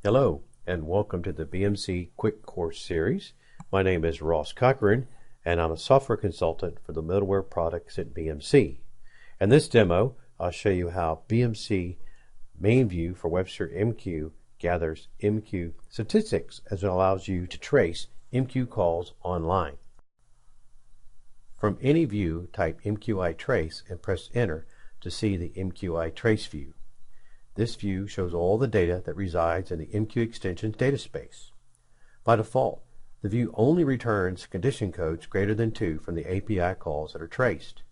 Hello, and welcome to the BMC Quick Course Series. My name is Ross Cochran, and I'm a software consultant for the middleware products at BMC. In this demo, I'll show you how BMC MainView for WebSphere MQ gathers MQ statistics as it allows you to trace MQ calls online. From any view, type MQI Trace and press Enter to see the MQI Trace view. This view shows all the data that resides in the MQ extensions data space. By default, the view only returns condition codes greater than 2 from the API calls that are traced.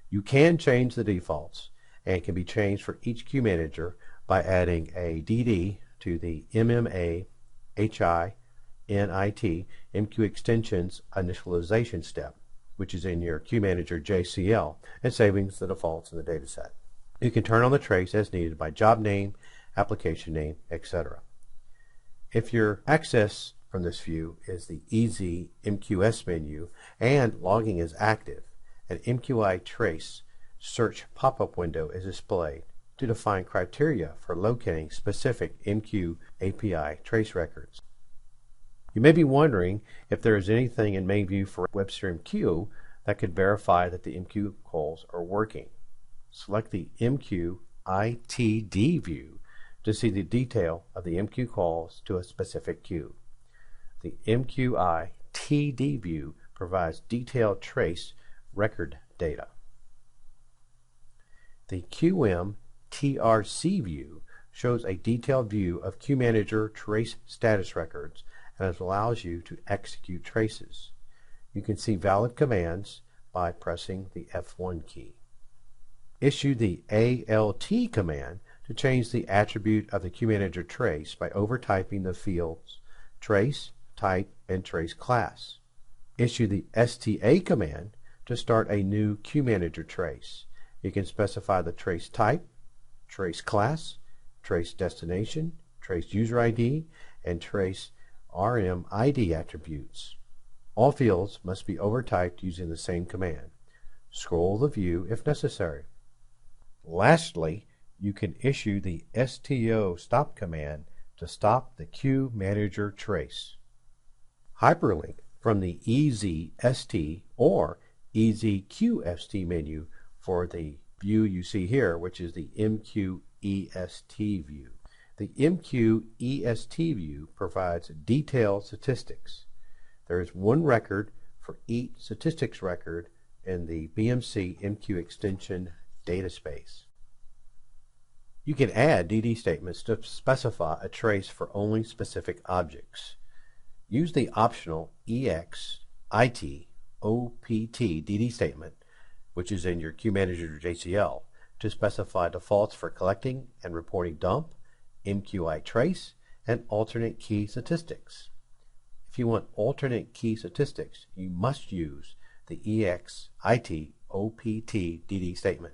You can change the defaults and can be changed for each queue manager by adding a DD to the MMA HI NIT MQ extensions initialization step, which is in your queue manager JCL, and saving the defaults in the dataset. You can turn on the trace as needed by job name, application name, etc. If your access from this view is the EZ MQS menu and logging is active, an MQI Trace search pop-up window is displayed to define criteria for locating specific MQ API trace records. You may be wondering if there is anything in MainView for WebSphere MQ that could verify that the MQ calls are working. Select the MQ ITD view to see the detail of the MQ calls to a specific queue. The MQI TD view provides detailed trace record data. The QM TRC view shows a detailed view of queue manager trace status records and it allows you to execute traces. You can see valid commands by pressing the F1 key. Issue the ALT command to change the attribute of the queue manager trace by overtyping the fields trace, type, and trace class. Issue the STA command to start a new queue manager trace. You can specify the trace type, trace class, trace destination, trace user ID, and trace RMID attributes. All fields must be overtyped using the same command. Scroll the view if necessary. Lastly, you can issue the STO stop command to stop the queue manager trace. Hyperlink from the EZST or EZQST menu for the view you see here, which is the MQEST view. The MQEST view provides detailed statistics. There is one record for each statistics record in the BMC MQ extension data space. You can add DD statements to specify a trace for only specific objects. Use the optional EX IT OPT DD statement, which is in your queue manager JCL, to specify defaults for collecting and reporting dump, MQI trace, and alternate key statistics. If you want alternate key statistics, you must use the EX IT OPT DD statement.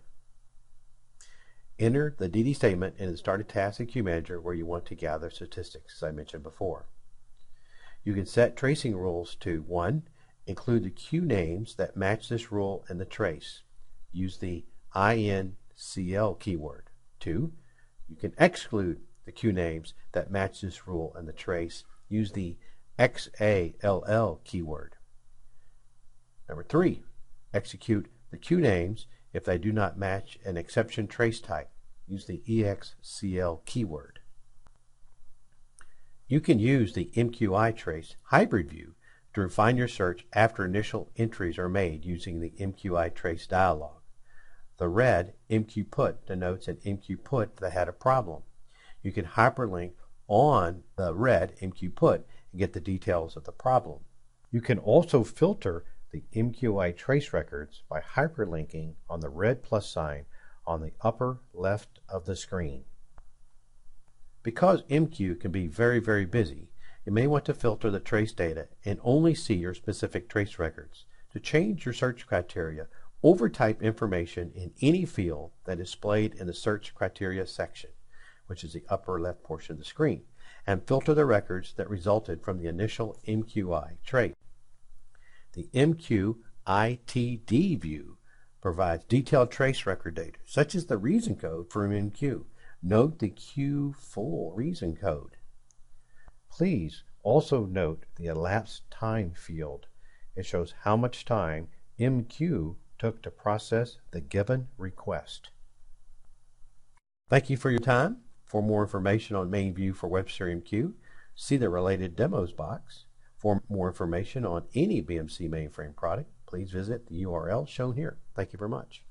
Enter the DD statement in the started task in Queue Manager where you want to gather statistics, as I mentioned before. You can set tracing rules to 1. Include the queue names that match this rule in the trace. Use the INCL keyword. 2. You can exclude the queue names that match this rule in the trace. Use the XALL keyword. Number 3. Execute the queue names if they do not match an exception trace type. Use the EXCL keyword. You can use the MQI Trace hybrid view to refine your search after initial entries are made using the MQI Trace dialog. The red MQPut denotes an MQPut that had a problem. You can hyperlink on the red MQPut and get the details of the problem. You can also filter the MQI trace records by hyperlinking on the red plus sign on the upper left of the screen. Because MQ can be very busy, you may want to filter the trace data and only see your specific trace records. To change your search criteria, overtype information in any field that is displayed in the search criteria section, which is the upper left portion of the screen, and filter the records that resulted from the initial MQI trace. The MQITD view provides detailed trace record data, such as the reason code for an MQ. Note the Q full reason code. Please also note the elapsed time field. It shows how much time MQ took to process the given request. Thank you for your time. For more information on MainView for WebSphere MQ, see the related demos box. For more information on any BMC mainframe product, please visit the URL shown here. Thank you very much.